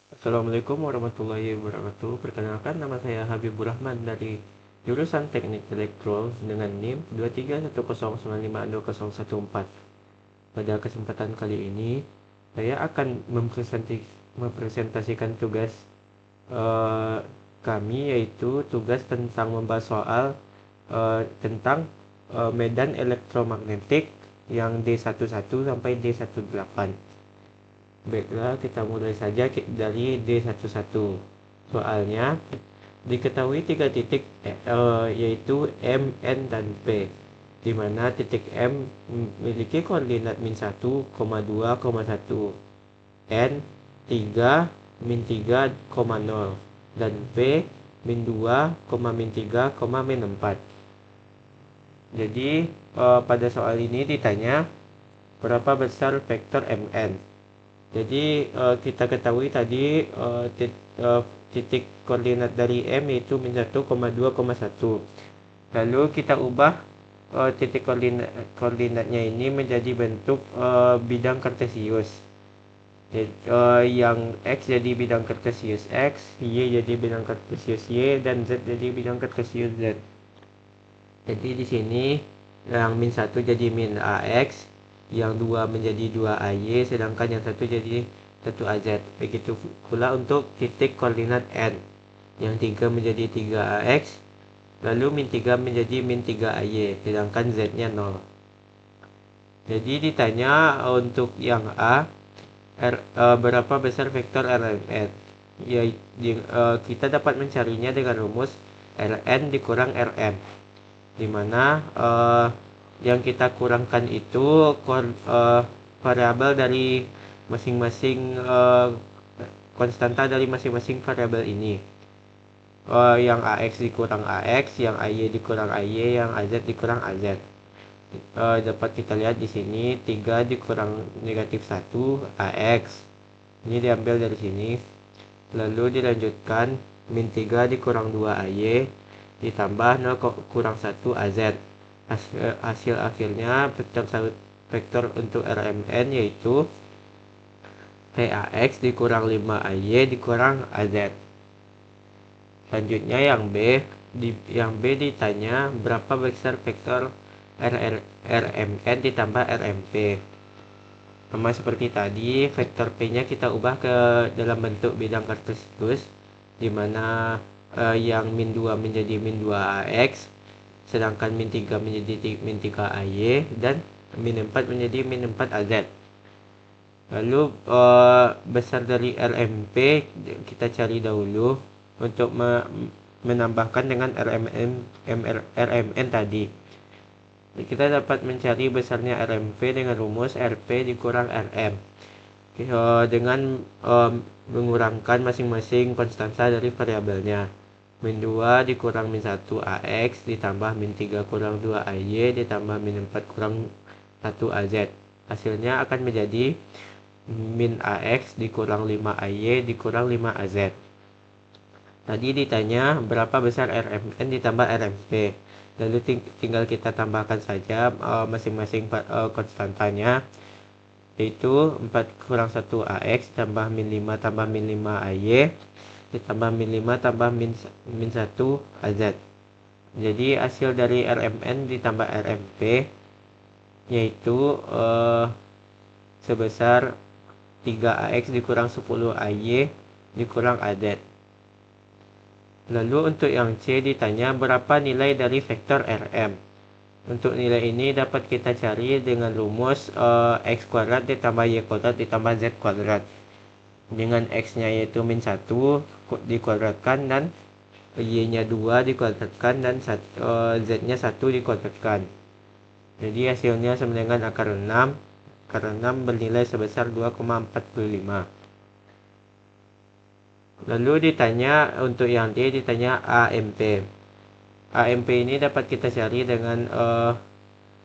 Assalamualaikum warahmatullahi wabarakatuh. Perkenalkan, nama saya Habibur Rahman dari jurusan Teknik Elektro dengan NIM 23109520014. Pada kesempatan kali ini, saya akan mempresentasikan tugas eh, kami, yaitu tugas tentang membahas soal tentang medan elektromagnetik yang D11 sampai D18. Baiklah, kita mulai saja dari D11. Soalnya, diketahui tiga titik yaitu M, N, dan P, di mana titik M memiliki koordinat min 1, 2, 1, N 3, min 3, 0, dan P min 2, min 3, min 4. Jadi, pada soal ini ditanya berapa besar vektor MN. Jadi kita ketahui tadi titik koordinat dari M yaitu min 1, 2, 1. Lalu kita ubah titik koordinatnya ini menjadi bentuk bidang kartesius. Jadi, yang X jadi bidang kartesius X, Y jadi bidang kartesius Y, dan Z jadi bidang kartesius Z. Jadi di sini yang min 1 jadi min AX, yang 2 menjadi 2AY, sedangkan yang 1 jadi 1AZ. Begitu pula untuk titik koordinat N, yang 3 menjadi 3AX, lalu min 3 menjadi min 3AY, sedangkan Z-nya 0. Jadi ditanya untuk yang A, berapa besar vektor RMN? Ya, kita dapat mencarinya dengan rumus Rn dikurang Rm, di mana yang kita kurangkan itu variabel dari masing-masing konstanta dari masing-masing variabel ini. Yang AX dikurang AX, yang AY dikurang AY, yang AZ dikurang AZ. Dapat kita lihat di sini 3 dikurang negatif 1 AX. Ini diambil dari sini. Lalu dilanjutkan min 3 dikurang 2 AY ditambah 0 kurang 1 AZ. Hasil akhirnya vektor untuk RMN yaitu PAX dikurang 5 AY dikurang AZ. Selanjutnya yang B ditanya berapa besar vektor RMN ditambah RMP. Sama seperti tadi, vektor P-nya kita ubah ke dalam bentuk bidang kartesius, di mana yang min 2 menjadi min 2AX, sedangkan min 3 menjadi min 3AY, dan min 4 menjadi min 4AZ. Lalu besar dari RMP kita cari dahulu untuk menambahkan dengan RMN tadi. Kita dapat mencari besarnya RMP dengan rumus RP dikurang RM dengan mengurangkan masing-masing konstanta dari variabelnya. Min 2 dikurang min 1 AX ditambah min 3 kurang 2 AY ditambah min 4 kurang 1 AZ. Hasilnya akan menjadi min AX dikurang 5 AY dikurang 5 AZ. Tadi ditanya berapa besar RMN ditambah RMP. Lalu tinggal kita tambahkan saja masing-masing konstantanya, yaitu 4 kurang 1 AX tambah min 5 tambah min 5 AY ditambah min 5 tambah min 1 AZ. Jadi hasil dari RMN ditambah RMP yaitu sebesar 3AX dikurang 10 AY dikurang AZ. Lalu untuk yang C ditanya berapa nilai dari vektor RM. Untuk nilai ini dapat kita cari dengan rumus X kuadrat ditambah Y kuadrat ditambah Z kuadrat. Dengan X-nya yaitu min 1 dikuadratkan dan Y-nya 2 dikuadratkan dan Z-nya 1 dikuadratkan. Jadi hasilnya sama dengan akar 6. Akar 6 bernilai sebesar 2,45. Lalu ditanya untuk yang D ditanya AMP. AMP ini dapat kita cari dengan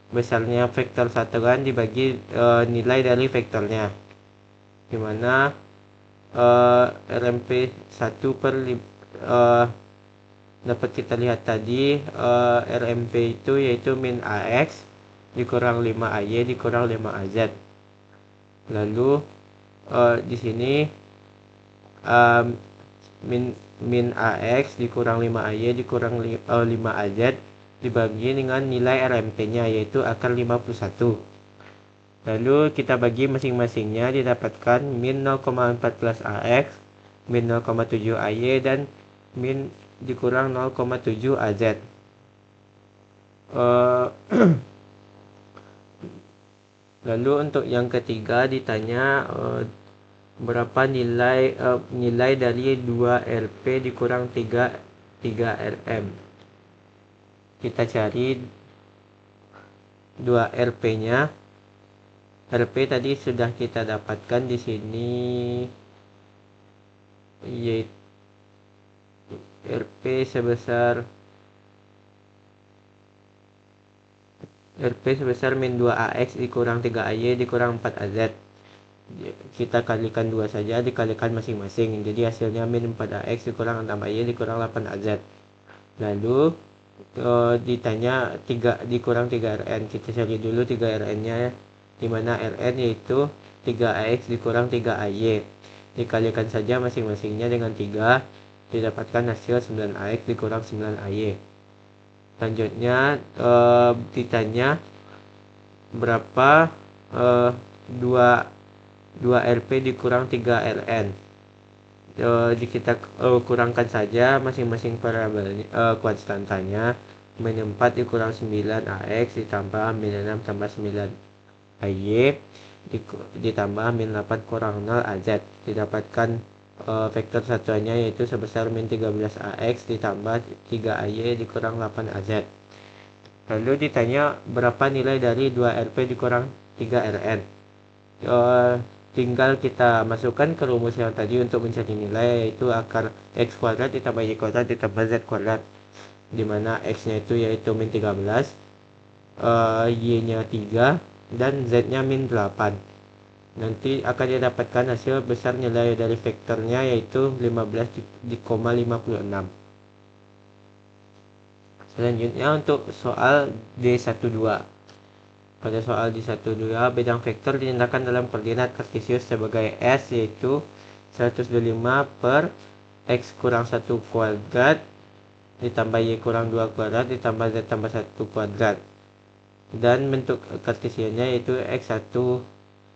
besarnya vektor satuan dibagi nilai dari vektornya, di mana RMP 1 per dapat kita lihat tadi RMP itu yaitu min AX dikurang 5 AY dikurang 5 AZ. Lalu di sini min AX dikurang 5AY dikurang 5AZ dibagi dengan nilai RMT-nya yaitu akar 51. Lalu kita bagi masing-masingnya didapatkan min 0,14 AX, min 0,7 AY, dan min dikurang 0,7 AZ. Lalu untuk yang ketiga ditanya berapa nilai dari 2 RP dikurang 3 RM. Kita cari 2 RP-nya. RP tadi sudah kita dapatkan di sini, yaitu RP sebesar min 2AX dikurang 3AY dikurang 4AZ. Kita kalikan 2 saja, dikalikan masing-masing. Jadi hasilnya min 4AX dikurang 6AY dikurang 8AZ. Lalu ditanya dikurang 3RN. Kita cari dulu 3RN-nya, di mana Rn yaitu 3AX dikurang 3AY. Dikalikan saja masing-masingnya dengan 3, didapatkan hasil 9AX dikurang 9AY. Selanjutnya ditanya berapa 2RP dikurang 3RN. Kita kurangkan saja masing-masing variabel konstantanya. Min 4 dikurang 9AX ditambah min 6 tambah 9AY ditambah min 8 kurang 0 AZ. Didapatkan vektor satuannya yaitu sebesar min 13AX ditambah 3AY dikurang 8AZ. Lalu ditanya berapa nilai dari 2RP dikurang 3RN. Tinggal kita masukkan ke rumus yang tadi untuk mencari nilai, yaitu akar X kuadrat ditambah Y kuadrat ditambah Z kuadrat, dimana X nya itu yaitu min 13, Y nya 3, dan Z nya min 8. Nanti akan didapatkan hasil besar nilai dari vektornya yaitu 15,56. Selanjutnya untuk soal D12. Pada soal D12, bidang vektor dinyatakan dalam koordinat kartesius sebagai S, yaitu 125 per X kurang 1 kuadrat ditambah Y kurang 2 kuadrat ditambah Z tambah 1 kuadrat. Dan bentuk kartesiannya yaitu X1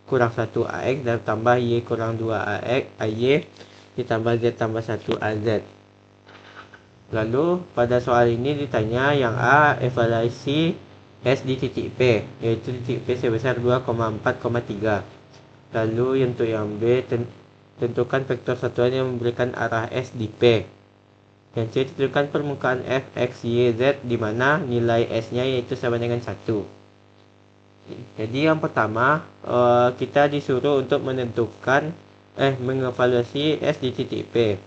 kurang 1 AX dan tambah Y kurang 2 AY ditambah Z tambah 1 AZ. Lalu pada soal ini ditanya yang A, evaluasi S di titik P, yaitu titik P sebesar 2,4,3. Lalu untuk yang B, tentukan vektor satuan yang memberikan arah S di P. Yang C, tentukan permukaan F, X, Y, Z, di mana nilai S-nya yaitu sama dengan 1. Jadi yang pertama, kita disuruh untuk mengevaluasi S di titik P.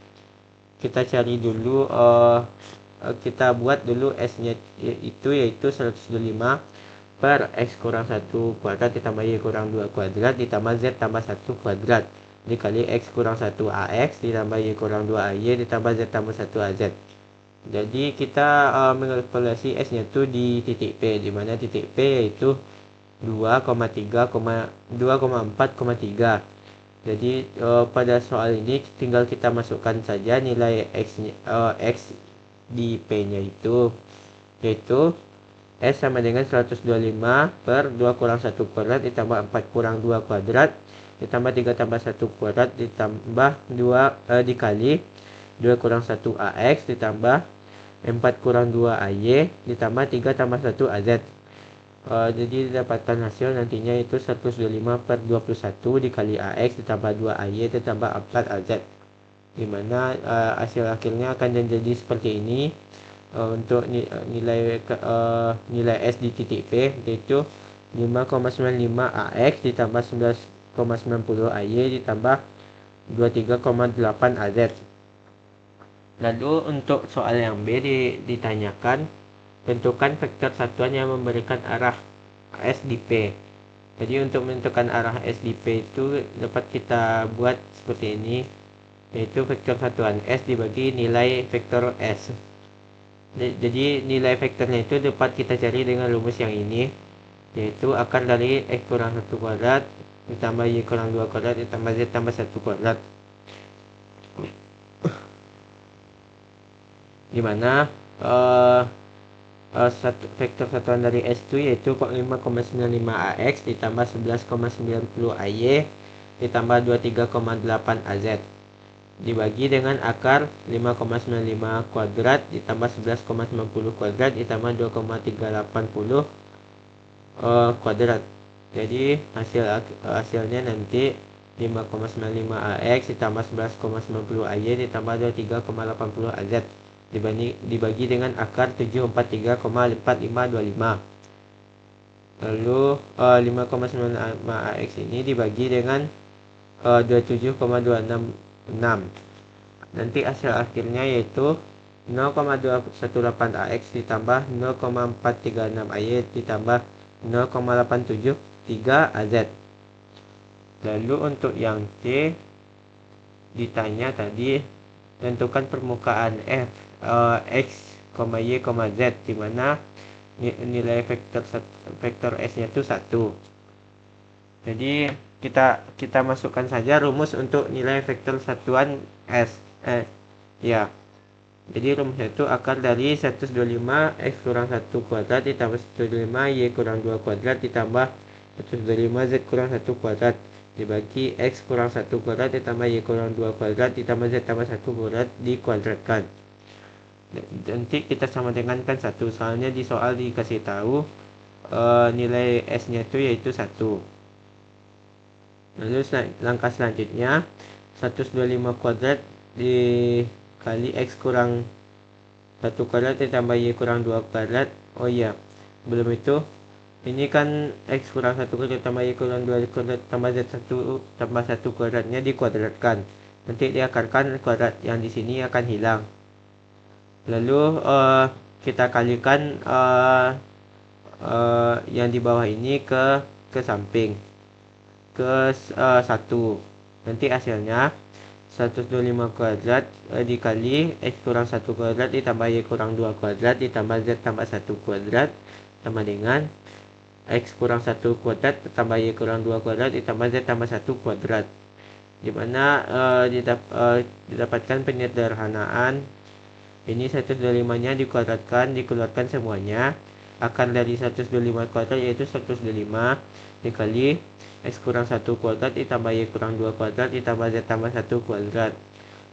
Kita cari dulu, kita buat dulu S-nya itu yaitu 125 per X kurang 1 kuadrat ditambah Y kurang 2 kuadrat ditambah Z tambah 1 kuadrat dikali X kurang 1 AX ditambah Y kurang 2 AY ditambah Z tambah 1 AZ. Jadi kita mengevaluasi S-nya itu di titik P, di mana titik P yaitu 2,4,3. Jadi pada soal ini tinggal kita masukkan saja nilai X di P-nya itu, yaitu S sama dengan 125 per 2 kurang 1 kuadrat ditambah 4 kurang 2 kuadrat ditambah 3 tambah 1 kuadrat ditambah 2 dikali 2 kurang 1 AX ditambah 4 kurang 2 AY ditambah 3 tambah 1 AZ. Jadi didapatkan hasil nantinya itu 125 per 21 dikali AX ditambah 2 AY ditambah 4 AZ, dimana hasil akhirnya akan menjadi seperti ini. Untuk nilai S di titik P yaitu 5,95 AX ditambah 11,90 AY ditambah 23,8 AZ. Lalu untuk soal yang B ditanyakan tentukan vektor satuan yang memberikan arah S di P. Jadi untuk menentukan arah S di P itu dapat kita buat seperti ini, yaitu vektor satuan S dibagi nilai vektor S. Jadi nilai vektornya itu dapat kita cari dengan rumus yang ini, yaitu akar dari X kurang 1 kuadrat ditambah Y kurang 2 kuadrat ditambah Z tambah 1 kuadrat. di mana vektor satuan dari S itu yaitu 5,95 AX ditambah 11,90 AY ditambah 23,8 AZ dibagi dengan akar 5,95 kuadrat ditambah 11,90 kuadrat ditambah 2,380 kuadrat. Jadi hasilnya nanti 5,95 AX ditambah 11,90 AY ditambah 23,80 AZ dibagi dengan akar 743,4525. Lalu 5,95 AX ini dibagi dengan 27,266. Nanti hasil akhirnya yaitu 0,218 AX ditambah 0,436 AY ditambah 0,873 AZ. Lalu untuk yang C ditanya tadi tentukan permukaan F X, Y, Z di mana nilai vektor S-nya itu 1. Jadi kita masukkan saja rumus untuk nilai vektor satuan S. Ya. Jadi rumusnya itu akar dari 125 X kurang 1 kuadrat ditambah 125 Y kurang 2 kuadrat ditambah 125 Z kurang 1 kuadrat dibagi X kurang 1 kuadrat ditambah Y kurang 2 kuadrat ditambah Z tambah 1 kuadrat dikuadratkan. Nanti kita sama dengan kan 1, soalnya di soal dikasih tahu nilai S-nya itu yaitu 1. Lalu langkah selanjutnya 125 kuadrat dikali X kurang 1 kuadrat ditambah Y kurang 2 kuadrat. Oh iya, belum itu ini kan X kurang 1 kuadrat tambah Y kurang 2 kuadrat tambah Z 1 tambah 1 kuadratnya dikuadratkan. Nanti diakarkan kuadrat yang di sini akan hilang. Lalu kita kalikan yang di bawah ini ke samping ke 1. Nanti hasilnya 125 kuadrat dikali X kurang 1 kuadrat ditambah Y kurang 2 kuadrat ditambah Z tambah 1 kuadrat sama dengan X kurang 1 kuadrat ditambah Y kurang 2 kuadrat ditambah Z tambah 1 kuadrat, dimana didapatkan penyederhanaan. Ini 125 nya dikuadratkan, dikeluarkan semuanya. Akar dari 125 kuadrat yaitu 125 dikali X kurang 1 kuadrat ditambah Y kurang 2 kuadrat ditambah Z tambah 1 kuadrat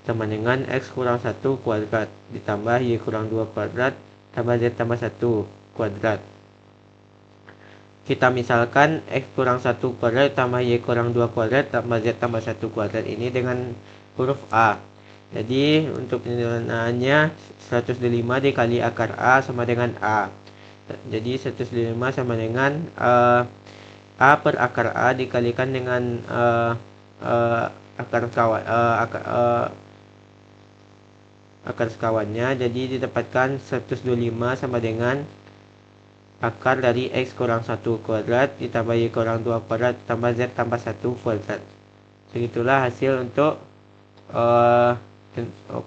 sama dengan X kurang 1 kuadrat ditambah Y kurang 2 kuadrat tambah Z tambah 1 kuadrat. Kita misalkan X kurang 1 kuadrat tambah Y kurang 2 kuadrat tambah Z tambah 1 kuadrat ini dengan huruf A. Jadi untuk penyederhanaannya 125 dikali akar A sama dengan A. Jadi 125 sama dengan A per akar A dikalikan dengan akar sekawannya. Jadi didapatkan 125 sama dengan akar dari X kurang 1 kuadrat ditambah Y kurang 2 kuadrat tambah Z tambah 1 kuadrat. Segitulah hasil untuk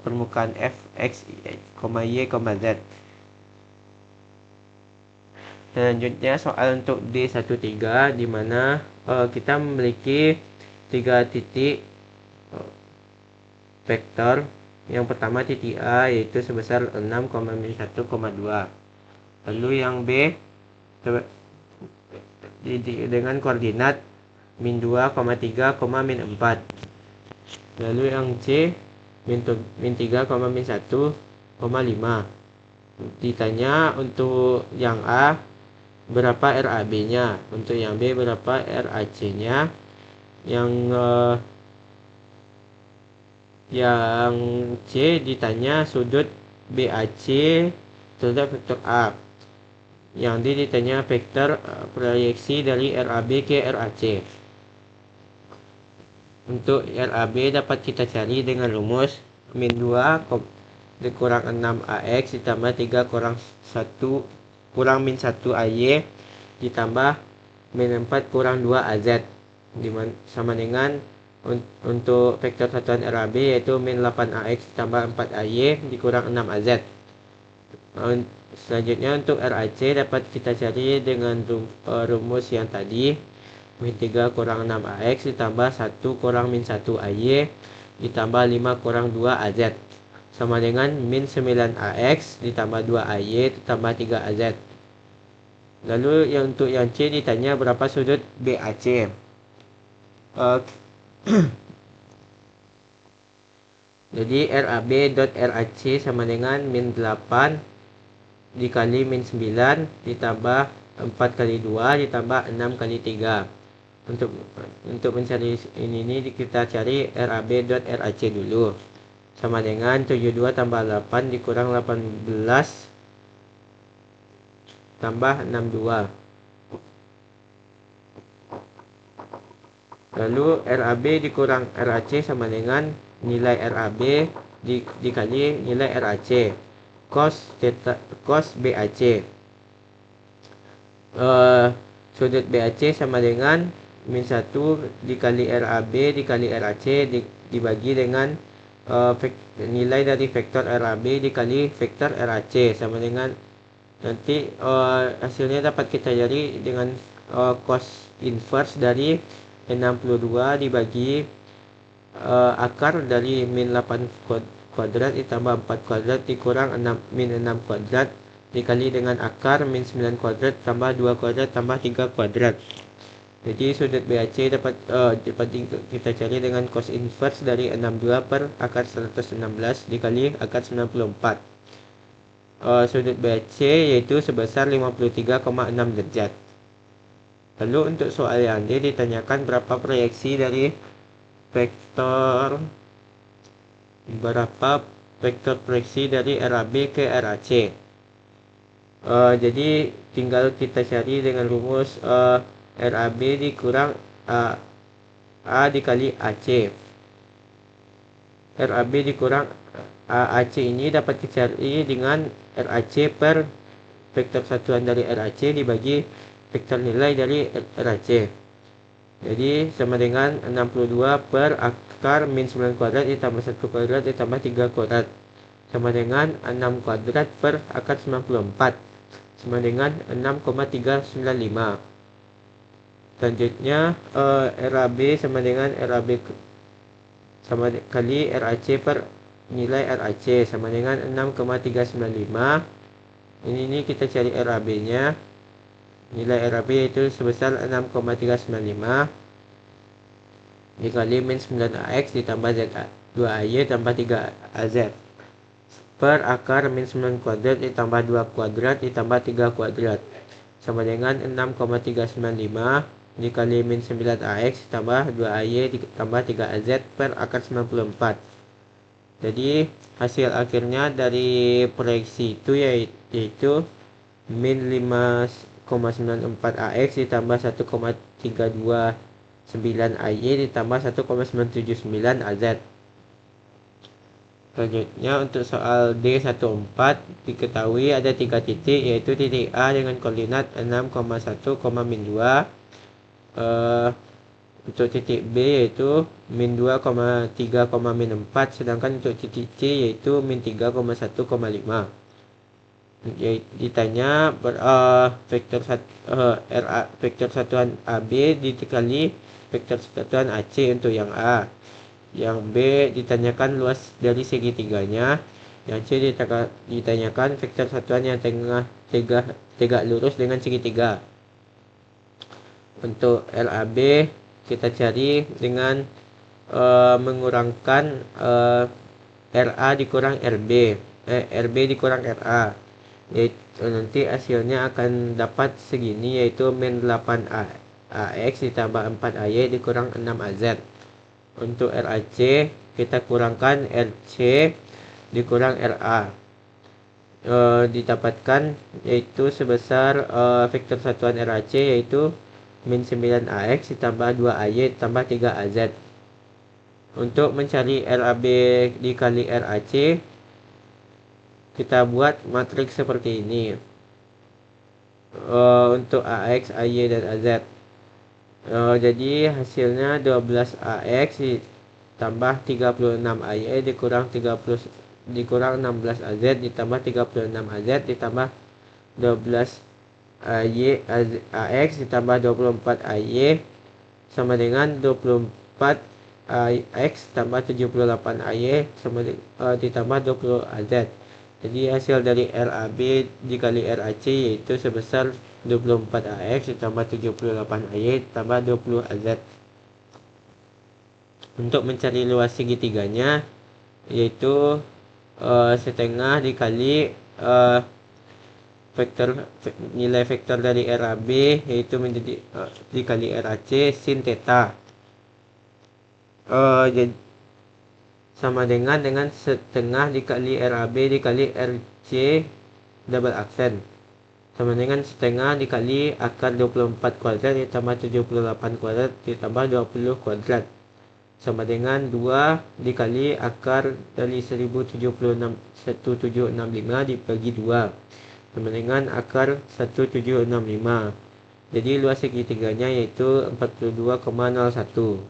permukaan F, X, Y, Z. Selanjutnya soal untuk D13 di mana kita memiliki 3 titik vektor. Yang pertama titik A yaitu sebesar 6,-1,2. Lalu yang B dengan koordinat min 2, 3, min 4. Lalu yang C min 3, min 1, 5. Ditanya untuk yang A berapa RAB-nya, untuk yang B berapa RAC-nya, yang C ditanya sudut BAC terhadap vektor A. Yang D ditanya vektor proyeksi dari RAB ke RAC. Untuk RAB dapat kita cari dengan rumus min 2 dikurang 6 AX ditambah 3 kurang min 1 AY ditambah min 4 kurang 2 AZ sama dengan untuk vektor satuan RAB yaitu min 8 AX ditambah 4 AY dikurang 6 AZ. Selanjutnya untuk RAC dapat kita cari dengan rumus yang tadi, min 3 kurang 6 AX ditambah 1 kurang min 1 AY ditambah 5 kurang 2 AZ sama dengan min 9AX ditambah 2AY ditambah 3AZ. Lalu untuk yang C ditanya berapa sudut BAC. Jadi RAB dot RAC sama dengan min 8 dikali min 9 ditambah 4 kali 2 ditambah 6 kali 3. Untuk mencari ini kita cari RAB dot RAC dulu. Sama dengan 72 tambah 8 dikurang 18 tambah 62. Lalu RAB dikurang RAC sama dengan nilai RAB dikali nilai RAC cos BAC. Sudut BAC sama dengan min 1 dikali RAB dikali RAC dibagi dengan nilai dari vektor RAB dikali vektor RAC sama dengan nanti hasilnya dapat kita cari dengan cos inverse dari 62 dibagi akar dari min 8 kuadrat ditambah 4 kuadrat dikurang min 6 kuadrat dikali dengan akar min 9 kuadrat tambah 2 kuadrat tambah 3 kuadrat. Jadi sudut BAC dapat kita cari dengan cos inverse dari 62 per akar 116 dikali akar 94. Sudut BAC yaitu sebesar 53,6 derajat. Lalu untuk soal yang D ditanyakan berapa proyeksi dari vektor proyeksi dari RAB ke RAC. Jadi tinggal kita cari dengan rumus RAB dikurang A dikali AC. RAB dikurang AC ini dapat dicari dengan RAC per vektor satuan dari RAC dibagi vektor nilai dari RAC. Jadi sama dengan 62 per akar min 9 kuadrat ditambah 1 kuadrat ditambah 3 kuadrat sama dengan 6 kuadrat per akar 94 sama dengan 6,395. Selanjutnya RAB sama dengan RAB sama kali RAC per nilai RAC sama dengan 6,395. Ini kita cari RAB nya. Nilai RAB itu sebesar 6,395 dikali min 9AX ditambah 2AY tambah 3AZ per akar min 9 kuadrat ditambah 2 kuadrat ditambah 3 kuadrat sama dengan 6,395 dikali min 9AX ditambah 2AY ditambah 3AZ per akar 94. Jadi hasil akhirnya dari proyeksi itu yaitu min 5,94AX ditambah 1,329AY ditambah 1,979AZ. Selanjutnya untuk soal D14 diketahui ada 3 titik yaitu titik A dengan koordinat 6,1, min 2. Untuk titik B yaitu min 2,3, min 4. Sedangkan untuk titik C yaitu min 3,1, 5. Ditanya vektor satuan AB dikali vektor satuan AC untuk yang A. Yang B ditanyakan luas dari segitiganya. Yang C ditanyakan vektor satuan yang tegak lurus dengan segitiga. Untuk RAB kita cari dengan mengurangkan RA dikurang RB. RB dikurang RA. Nanti hasilnya akan dapat segini yaitu min 8AX ditambah 4AY dikurang 6AZ. Untuk RAC kita kurangkan RC dikurang RA. Didapatkan yaitu sebesar vektor satuan RAC yaitu min 9AX ditambah 2AY ditambah 3AZ. Untuk mencari RAB dikali RAC kita buat matriks seperti ini. Untuk AX, AY dan AZ. Jadi hasilnya 12AX ditambah 36AY dikurang 16AZ ditambah 36AZ ditambah 12AX ditambah 24AY sama dengan 24 X tambah 78AY ditambah 20AZ. Jadi hasil dari RAB dikali RAC yaitu sebesar 24AX ditambah 78AY tambah 20AZ. Untuk mencari luas segitiganya yaitu setengah dikali nilai vektor dari RAB yaitu menjadi dikali RAC sin theta. Jadi sama dengan setengah dikali RAB dikali RC double aksen sama dengan setengah dikali akar 24 kuadrat ditambah 78 kuadrat ditambah 20 kuadrat sama dengan 2 dikali akar dari 1765 dibagi 2 sama dengan akar 1765. Jadi luas segitiganya yaitu 42,01.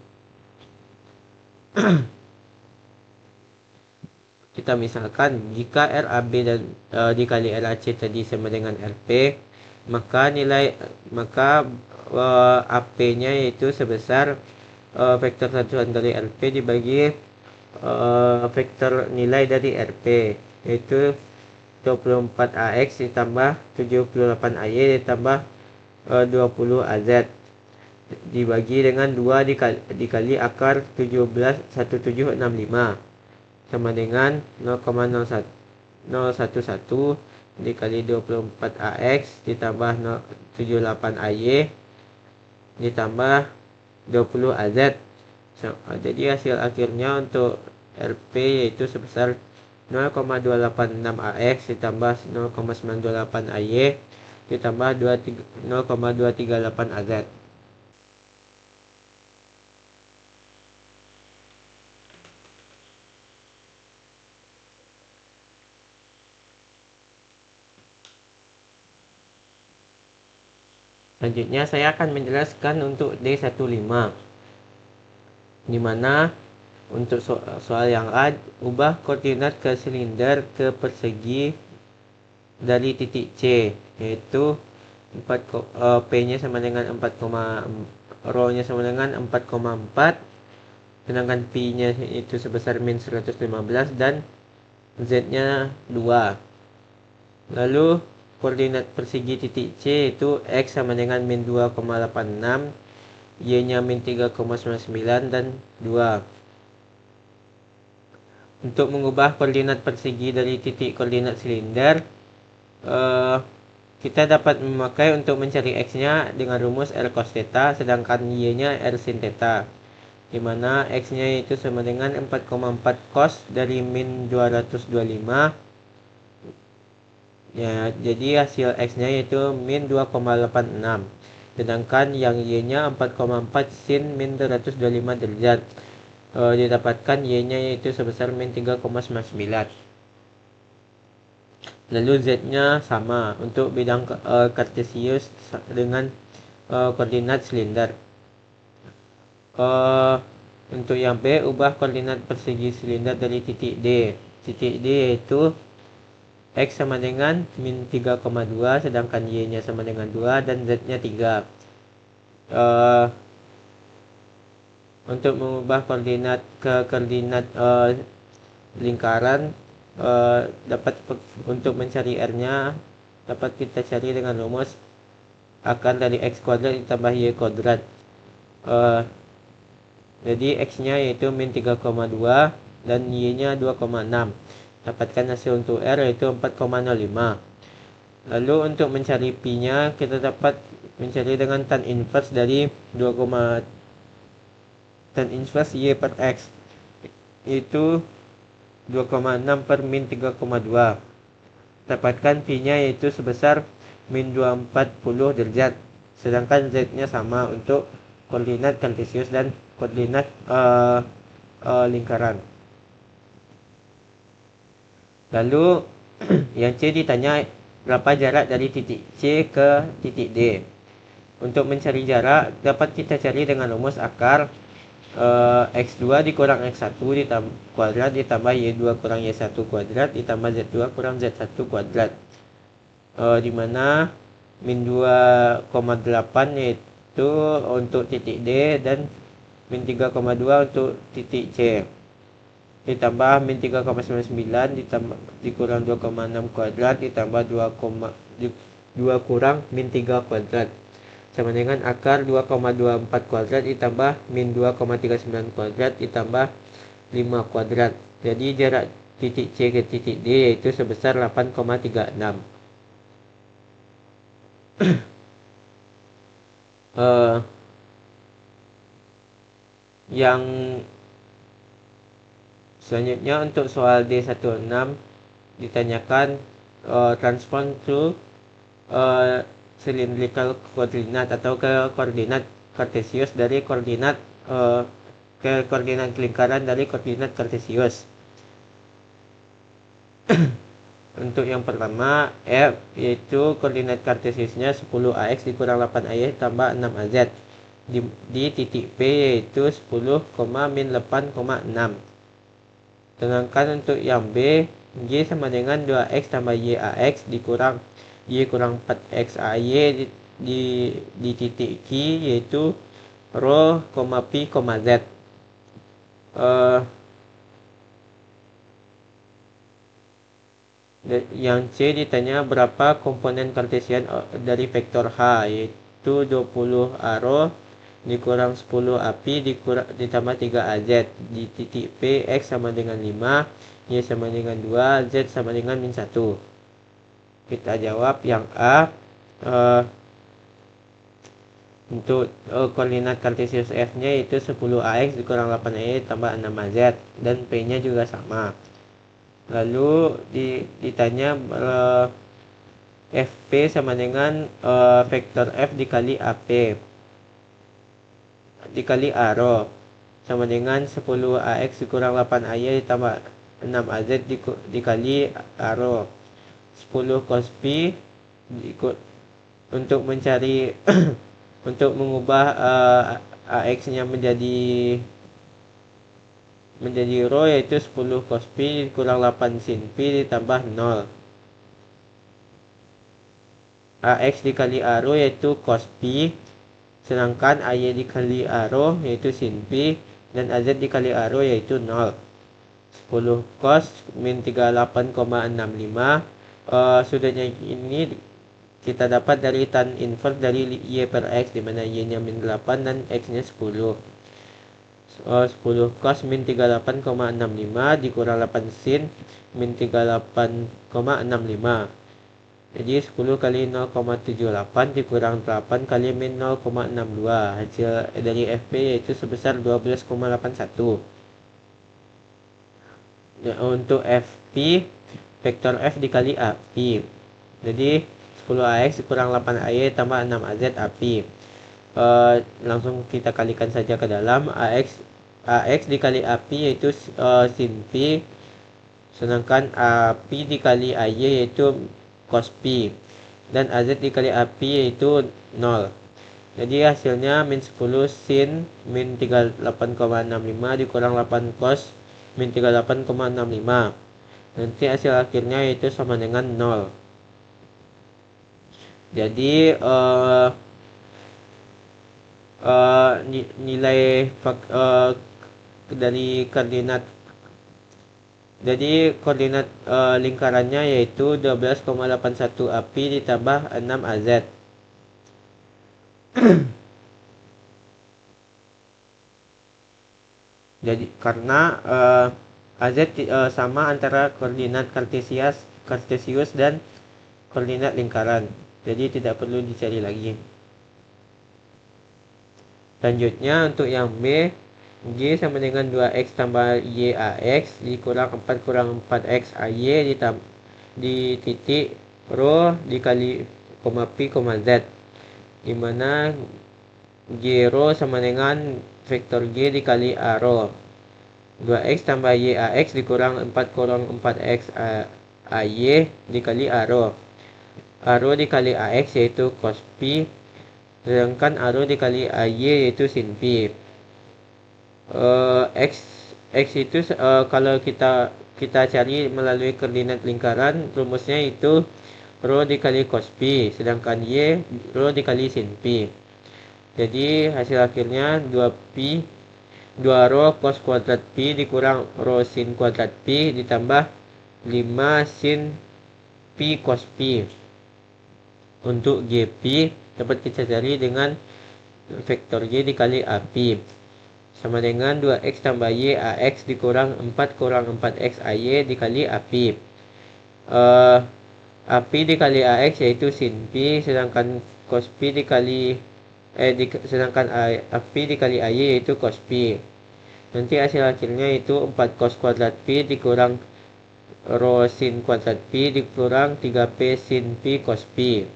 Kita misalkan jika RAB dan dikali RAC tadi sama dengan RP, maka AP-nya yaitu sebesar vektor satuan dari RP dibagi vektor nilai dari RP yaitu 24AX ditambah 78AY ditambah 20AZ dibagi dengan 2 dikali akar 1765 sama dengan 0,011 dikali 24AX ditambah 78AY ditambah 20AZ. Jadi hasil akhirnya untuk RP yaitu sebesar 0,286AX ditambah 0,928AY ditambah 0,238AZ. Selanjutnya saya akan menjelaskan untuk D15 di mana untuk soal yang A, ubah koordinat ke silinder ke persegi dari titik C yaitu P-nya sama dengan 4, rho-nya sama dengan 4,4 sedangkan P-nya itu sebesar min 115 dan Z-nya 2. Lalu koordinat persegi titik C itu X sama dengan min 2,86, Y-nya min 3,99 dan 2. Untuk mengubah koordinat persegi dari titik koordinat silinder, kita dapat memakai untuk mencari X-nya dengan rumus R cos theta, sedangkan Y-nya R sin theta, di mana X-nya itu sama dengan 4,4 cos dari min 225. Ya, jadi hasil X-nya yaitu min 2,86. Sedangkan yang Y-nya 4,4 sin min 225 derajat. Didapatkan Y-nya yaitu sebesar min 3,99. Lalu Z-nya sama untuk bidang kartesius dengan koordinat silinder. Untuk yang B, ubah koordinat persegi silinder dari titik D. Titik D yaitu X sama dengan min 3,2 sedangkan Y-nya sama dengan 2 dan Z-nya 3. Untuk mengubah koordinat ke koordinat lingkaran, untuk mencari R-nya dapat kita cari dengan rumus akar dari X kuadrat ditambah Y kuadrat. Jadi X-nya yaitu min 3,2 dan Y-nya 2,6. Dapatkan hasil untuk R yaitu 4,05. Lalu untuk mencari P-nya kita dapat mencari dengan tan inverse dari tan inverse Y per X yaitu 2,6 per min 3,2. Dapatkan P-nya yaitu sebesar min 240 derajat. Sedangkan Z-nya sama untuk koordinat kartesius dan koordinat lingkaran. Lalu yang C ditanya berapa jarak dari titik C ke titik D. Untuk mencari jarak dapat kita cari dengan rumus akar X2 dikurang X1 kuadrat ditambah Y2 kurang Y1 kuadrat ditambah Z2 kurang Z1 kuadrat. Di mana min 2,8 yaitu untuk titik D dan min 3,2 untuk titik C, ditambah min 3,99 ditambah dikurang 2,6 kuadrat ditambah 2 kurang min 3 kuadrat sama dengan akar 2,24 kuadrat ditambah min 2,39 kuadrat ditambah 5 kuadrat. Jadi jarak titik C ke titik D yaitu sebesar 8,36. Yang selanjutnya untuk soal D16 ditanyakan transform to cylindrical coordinate atau ke koordinat kartesius dari koordinat ke koordinat lingkaran dari koordinat kartesius. Untuk yang pertama F yaitu koordinat kartesiusnya 10ax dikurang 8ay tambah 6az di titik P yaitu 10, min 8,6. Sedangkan untuk yang B, Y sama dengan 2x tambah YAX dikurang Y kurang 4x AY di titik Q yaitu rho, pi, z. Yang C ditanya berapa komponen kartesian dari vektor H yaitu 20 rho dikurang 10 api ditambah 3az di titik P X sama dengan 5 Y sama dengan 2 Z sama dengan min 1. Kita jawab yang A. Untuk koordinat kartesius F nya itu 10ax dikurang 8ay tambah 6az dan P nya juga sama. Lalu ditanya FP sama dengan vektor F dikali AP dikali A rho sama dengan 10ax dikurang 8ay ditambah 6az dikali A rho 10 cos pi untuk mencari untuk mengubah ax nya menjadi rho yaitu 10 cos pi dikurang 8 sin pi ditambah 0 ax dikali A rho yaitu cos pi sedangkan AY dikali A rho yaitu sin pi dan AZ dikali A rho yaitu 0. 10 cos min 38,65 sudahnya ini kita dapat dari tan inverse dari Y per X di mana Y nya min 8 dan X nya 10. 10 cos min 38,65 dikurang 8 sin min 38,65. Jadi 10 kali 0,78 dikurang 8 kali min 0,62. Hasil dari FP yaitu sebesar 12,81. Untuk FP, vektor F dikali AP. Jadi 10ax dikurang 8ay tambah 6az AP. Langsung kita kalikan saja ke dalam. AX dikali AP yaitu sin P. Sedangkan AP dikali AY yaitu cos pi dan AZ dikali AP yaitu 0. Jadi hasilnya min 10 sin min 38,65 dikurang 8 cos min 38,65. Nanti hasil akhirnya yaitu sama dengan 0. Jadi nilai dari koordinat lingkarannya yaitu 12,81 api ditambah 6 az. Jadi karena az sama antara koordinat kartesius dan koordinat lingkaran, jadi tidak perlu dicari lagi. Selanjutnya untuk yang B, Y sama dengan 2x tambah YAX dikurang 4 kurang 4x AY di titik rho dikali pi, z di mana Y rho sama dengan vektor G dikali A rho 2x tambah YAX dikurang 4 kurang 4x AY dikali A rho dikali AX yaitu cos pi sedangkan A rho dikali AY yaitu sin pi. X itu kalau kita cari melalui koordinat lingkaran, rumusnya itu rho dikali cos pi sedangkan Y rho dikali sin pi. Jadi hasil akhirnya 2pi 2 rho cos kuadrat pi dikurang rho sin kuadrat pi ditambah 5 sin pi cos pi. Untuk GP dapat kita cari dengan vektor Y dikali AP sama dengan 2x tambah Y AX dikurang 4 kurang 4x AY dikali AP. AP dikali AX yaitu sin pi, sedangkan cos pi dikali sedangkan AP dikali AY yaitu cos pi. Nanti hasilnya itu 4 cos kuadrat pi dikurang rho sin kuadrat pi dikurang 3p sin pi cos pi.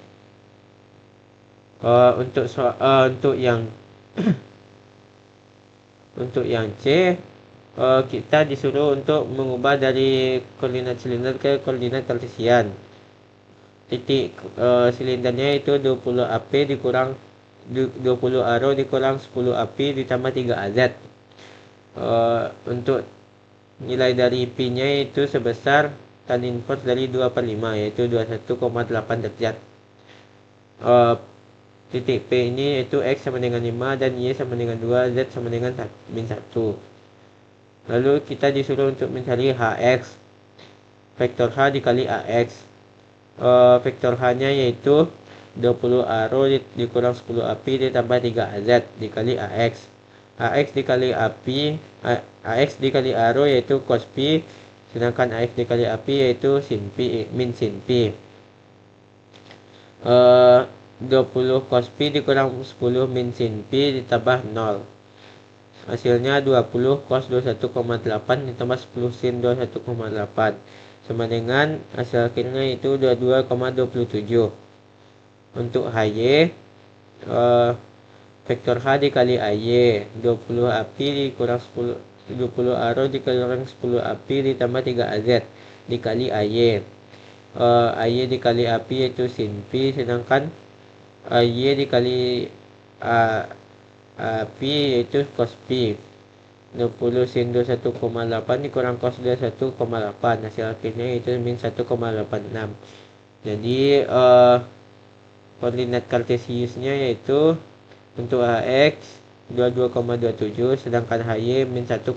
Untuk yang untuk yang C, kita disuruh untuk mengubah dari koordinat silinder ke koordinat kartesian. Titik silindernya itu 20 AP dikurang 20 arrow dikurang 10 AP ditambah 3 AZ. Untuk nilai dari P-nya itu sebesar tan inverse dari 2/5 yaitu 21,8 derajat. Titik P ini yaitu X sama dengan 5 dan Y sama dengan 2, Z sama dengan min 1. Lalu kita disuruh untuk mencari HX. Vektor H dikali AX. Vektor H-nya yaitu 20 arrow dikurang 10 AP ditambah 3 AZ dikali AX. AX dikali AP, AX dikali arrow yaitu cos P, sedangkan AX dikali AP yaitu sin P, min sin P. 20 cos P dikurang 10 min sin P ditambah 0. Hasilnya 20 cos 21,8 ditambah 10 sin 21,8 sama dengan hasil akhirnya itu 22,27. Untuk HY, vektor H dikali AY 20 AP dikurang 10 20 arrow dikurang 10 AP ditambah 3 AZ dikali AY. AY dikali AP yaitu sin P, sedangkan Y dikali AP yaitu cos P. 20 sin 21,8 dikurang cos 21,8, hasil akhirnya itu min 1,86. Jadi koordinat kartesiusnya yaitu untuk AX 22,27 sedangkan HY min 1,8.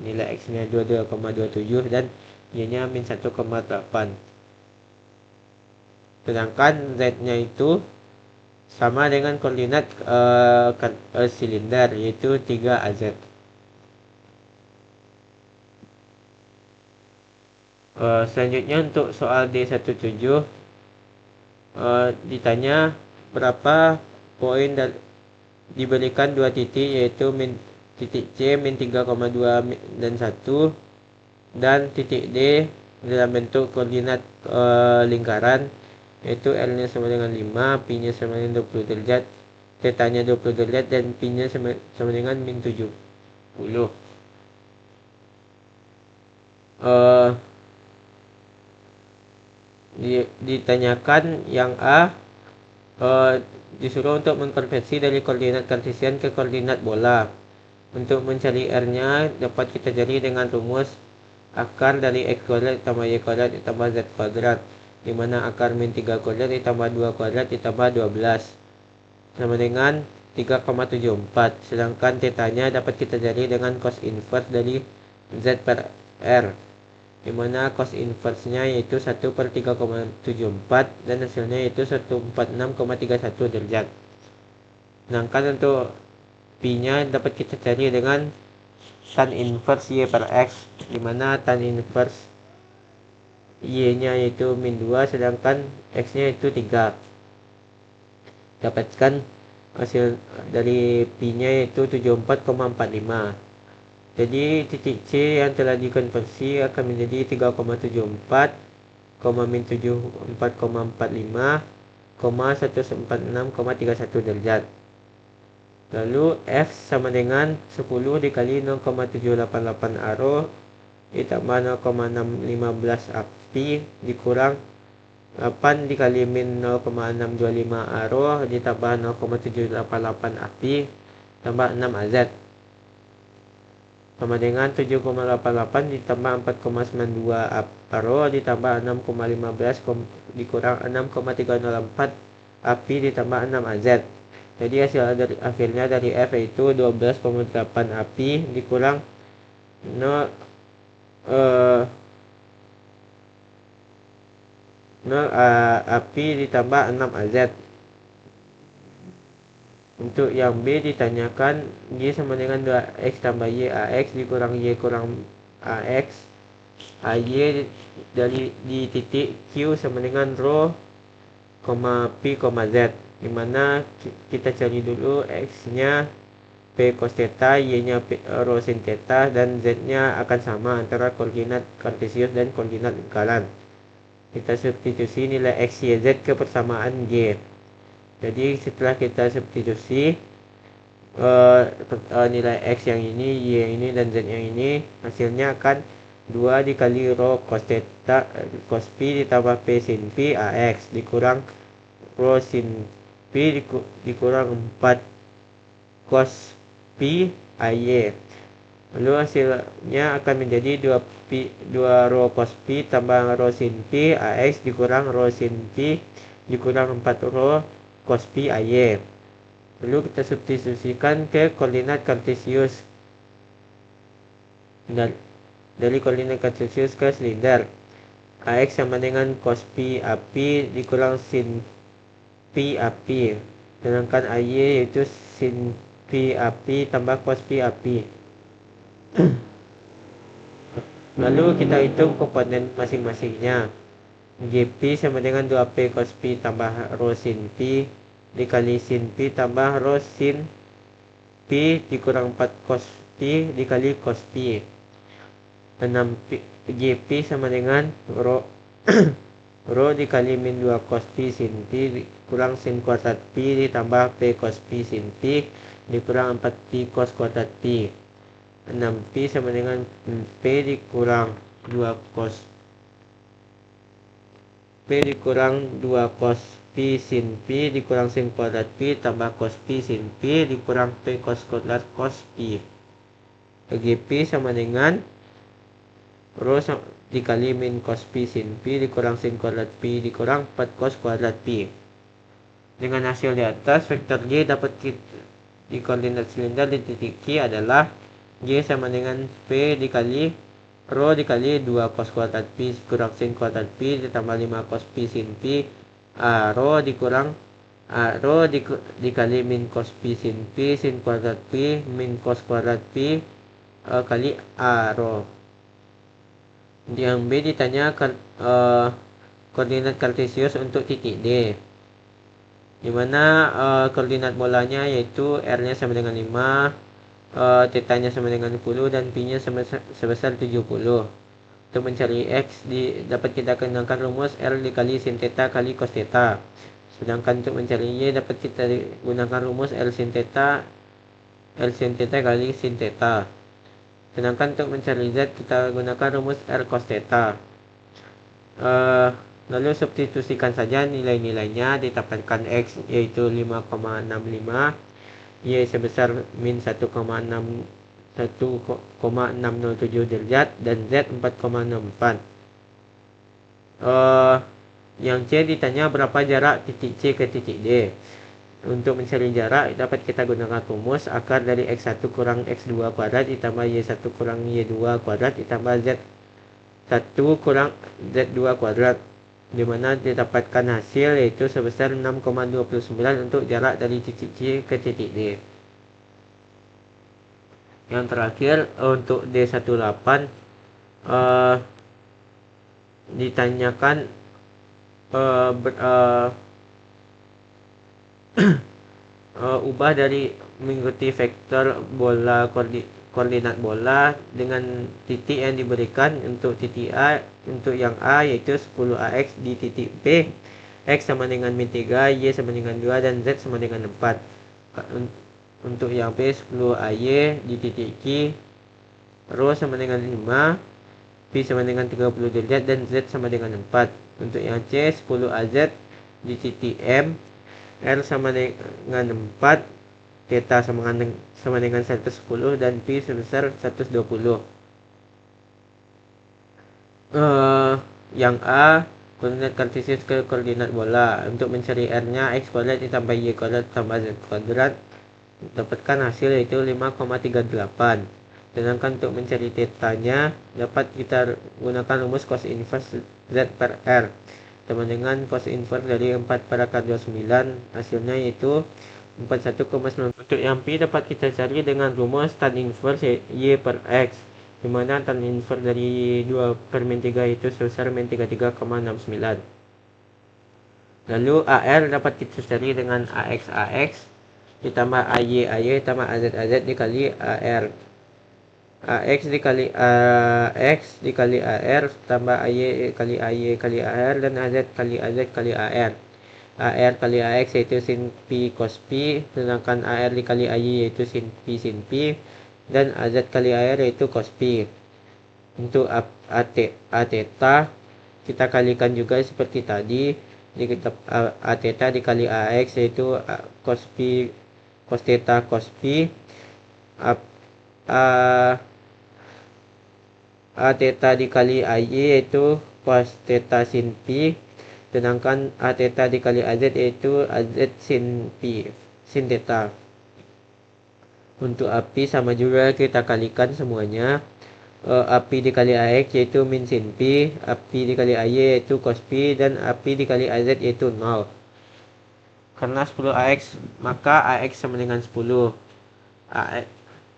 Nilai X nya 22,27 dan Y nya min 1,8. Sedangkan Z nya itu sama dengan koordinat silinder yaitu 3 AZ. Selanjutnya untuk soal D17 ditanya berapa poin diberikan dua titik yaitu titik C min 3,2 dan 1 dan titik D dalam bentuk koordinat lingkaran yaitu L nya sama dengan 5, P nya sama dengan 20 derajat, theta nya 20 derajat dan P nya sama dengan min 70. Ditanyakan yang A, disuruh untuk mengkonversi dari koordinat kartesian ke koordinat bola. Untuk mencari R nya dapat kita cari dengan rumus akar dari X kuadrat ditambah Y kuadrat ditambah Z kuadrat, di mana akar min 3 kuadrat ditambah 2 kuadrat ditambah 12 sama dengan 3,74. Sedangkan tetanya dapat kita cari dengan cos inverse dari Z per R, di mana cos inverse-nya yaitu 1/3,74 dan hasilnya yaitu 146,31 derajat. Sedangkan untuk P-nya dapat kita cari dengan tan inverse Y per X, di mana tan inverse Y-nya yaitu min 2 sedangkan X-nya itu 3. Dapatkan hasil dari P-nya yaitu 74,45. Jadi titik C yang telah dikonversi akan menjadi 3,74, min 74,45, 146,31 derajat. Lalu F sama dengan 10 dikali 0,788 arrow ditambah 0,615 AP dikurang 8 dikali min 0,625 arrow ditambah 0,788 AP tambah 6 AZ sama dengan 7,88 ditambah 4,92 arrow ditambah 6,15 dikurang 6,304 AP ditambah 6 AZ. Jadi akhirnya dari F yaitu 12,8 API dikurang 0 API ditambah 6 AZ. Untuk yang B ditanyakan Y sama dengan 2X tambah Y AX dikurang Y kurang AX AY dari di titik Q sama dengan rho, P, Z, dimana kita cari dulu X nya P cos theta, Y nya rho sin theta, dan Z nya akan sama antara koordinat kartesius dan koordinat lingkaran. Kita substitusi nilai X, Y, Z ke persamaan Y. Jadi setelah kita substitusi nilai X yang ini, Y yang ini, dan Z yang ini, hasilnya akan 2 dikali rho cos theta cos P ditambah P sin P AX dikurang rho sin P dikurang 4 cos P AY. Lalu hasilnya akan menjadi 2 rho cos P tambah rho sin P AX dikurang rho sin P dikurang 4 rho cos P AY. Lalu kita substitusikan ke koordinat kartesius dan dari koordinat kartesius ke silinder. AX sama dengan cos P AP dikurang sin P AP. Sedangkan AY yaitu sin P AP tambah cos P AP. Lalu kita hitung komponen masing-masingnya. GP sama dengan 2P cos P tambah rho sin P dikali sin P tambah rho sin P dikurang 4 cos P dikali cos P. 6P GP sama dengan rho rho dikali min 2 cos P sin P kurang sin kuadrat P ditambah P cos P sin P dikurang 4P cos kuadrat P. 6P sama dengan P dikurang 2 cos P dikurang 2 cos P sin P dikurang sin kuadrat P tambah cos P sin P dikurang P cos kuadrat cos P. GP sama dengan rho dikali min cos P sin P dikurang sin kuadrat P dikurang 4 cos kuadrat P. Dengan hasil di atas, vektor Y dapat di koordinat silinder di titik Q adalah Y sama dengan P dikali rho dikali 2 cos kuadrat P kurang sin kuadrat P ditambah 5 cos P sin P rho dikali min cos P sin P sin kuadrat P min cos kuadrat P kali rho. Yang B ditanya koordinat kartesius untuk titik D, dimana koordinat bolanya yaitu R nya sama dengan 5, theta nya sama dengan 10, dan P nya sebesar 70. Untuk mencari X dapat kita gunakan rumus R dikali sin theta kali cos theta. Sedangkan untuk mencari Y dapat kita gunakan rumus L sin theta kali sin theta. Sedangkan untuk mencari Z kita gunakan rumus R cos theta. Lalu substitusikan saja nilai-nilainya, ditambahkan X yaitu 5,65, Y sebesar min 1,607 derajat, dan Z 4,64. Yang C ditanya berapa jarak titik C ke titik D. Untuk mencari jarak dapat kita gunakan rumus akar dari X1 kurang X2 kuadrat ditambah Y1 kurang Y2 kuadrat ditambah Z1 kurang Z2 kuadrat, dimana didapatkan hasil yaitu sebesar 6,29 untuk jarak dari titik C ke titik D. Yang terakhir untuk D18 ditanyakan ubah dari mengikuti vektor bola koordinat bola dengan titik yang diberikan. Untuk titik A, untuk yang A yaitu 10AX di titik B, X sama dengan min 3, Y sama dengan 2, dan Z sama dengan 4. Untuk yang B 10AY di titik Q, rho sama dengan 5, P sama dengan 30 derajat, dan Z sama dengan 4. Untuk yang C 10AZ di titik M, R sama dengan 4, theta sama dengan 110, dan P sebesar 120. Yang A koordinat kartesius ke koordinat bola. Untuk mencari R-nya x kuadrat ditambah y kuadrat tambah z kuadrat, dapatkan hasil yaitu 5,38. Sedangkan untuk mencari θ-nya dapat kita gunakan rumus cos inverse z per r sama dengan cos inverse dari 4 per akar 29, hasilnya yaitu 41,9. Untuk yang P dapat kita cari dengan rumus tan inverse y per x, dimana tan inverse dari 2 per min 3 itu sebesar min 33,69. Lalu AR dapat kita cari dengan AX ditambah AY ditambah AZ dikali AR. AX dikali AX dikali AR tambah AY kali AR dan AZ kali AR. AR kali AX yaitu sin P cos P, sedangkan AR dikali AY yaitu sin P dan AZ kali AR yaitu cos P. Untuk Aθ kita kalikan juga seperti tadi, Aθ dikali AX yaitu cos P cos theta cos P, Aθ dikali AY yaitu cos theta sin P, sedangkan Aθ dikali AZ yaitu AZ sin P sin theta. Untuk API sama juga kita kalikan semuanya. API dikali AX yaitu min sin P, API dikali AY yaitu cos P, dan API dikali AZ yaitu 0. Karena 10 AX maka AX sama dengan 10,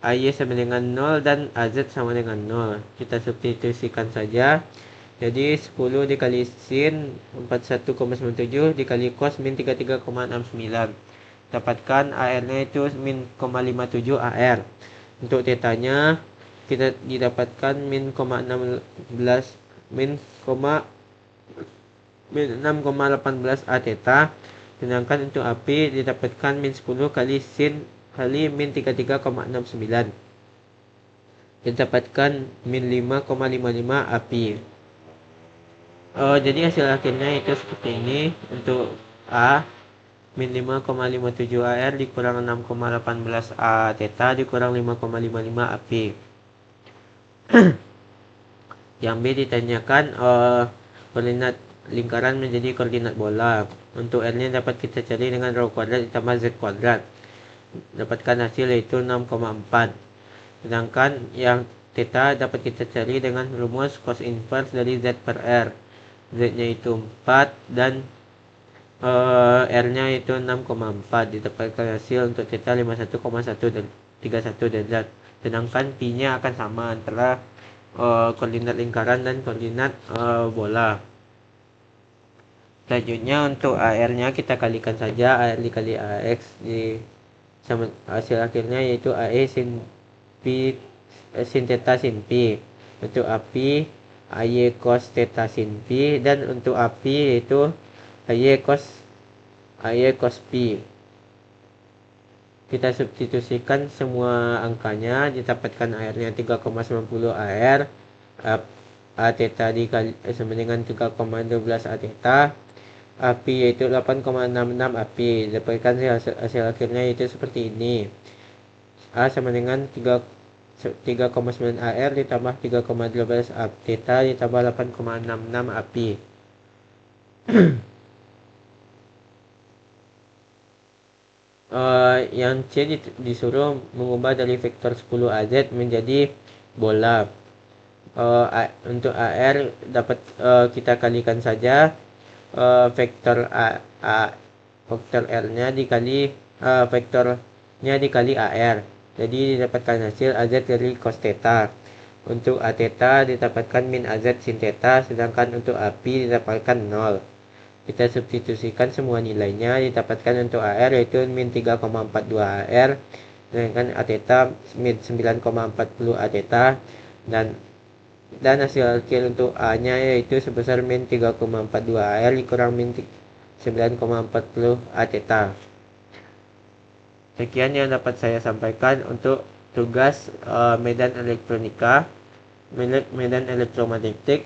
AY sama dengan 0 dan AZ sama dengan 0. Kita substitusikan saja. Jadi 10 dikali sin 41,97 dikali cos min 33,69. Dapatkan AR-nya itu min 0,57 AR. Untuk θ-nya kita didapatkan min 6,18 Aθ. Sedangkan untuk API didapatkan min 10 kali sin kali min 33,69. Didapatkan min 5,55 API. Jadi hasil akhirnya itu seperti ini. Untuk A min 5,57 AR dikurang 6,18 Aθ dikurang 5,55 API. Yang B ditanyakan koordinat lingkaran menjadi koordinat bola. Untuk R-nya dapat kita cari dengan rho kuadrat ditambah z kuadrat. Dapatkan hasil yaitu 6,4. Sedangkan yang theta dapat kita cari dengan rumus cos inverse dari z per r. Z-nya itu 4 dan R-nya itu 6,4. Didapatkan hasil untuk theta 51,131 derajat. Sedangkan P-nya akan sama antara koordinat lingkaran dan koordinat bola. Selanjutnya untuk AR-nya kita kalikan saja, AR dikali AX sama hasil akhirnya yaitu AE sin P sin theta sin P. Untuk API AY cos theta sin P, dan untuk API yaitu AY cos P. Kita substitusikan semua angkanya, didapatkan AR-nya 3,90 AR, Aθ dikali sama dengan 3,12 Aθ, API yaitu 8,66 API. Dapatkan hasil akhirnya yaitu seperti ini. A sama dengan 3,9 AR ditambah 3,12 Aθ ditambah 8,66 API. Yang C disuruh mengubah dari vektor 10 AZ menjadi bola. Untuk AR dapat kita kalikan saja vektor vektor R-nya dikali vektornya dikali AR. Jadi didapatkan hasil AZ dari cos theta. Untuk Aθ didapatkan min AZ sin theta, sedangkan untuk API didapatkan 0. Kita substitusikan semua nilainya, didapatkan untuk AR yaitu min 3,42 AR, sedangkan Aθ min 9,40 Aθ, dan hasil akhir untuk A-nya yaitu sebesar min 3,42 AR dikurang min 9,40 Aθ. Sekian yang dapat saya sampaikan untuk tugas medan elektronika, medan elektromagnetik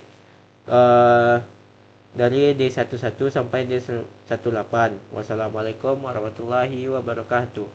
dari D11 sampai D18. Wassalamualaikum warahmatullahi wabarakatuh.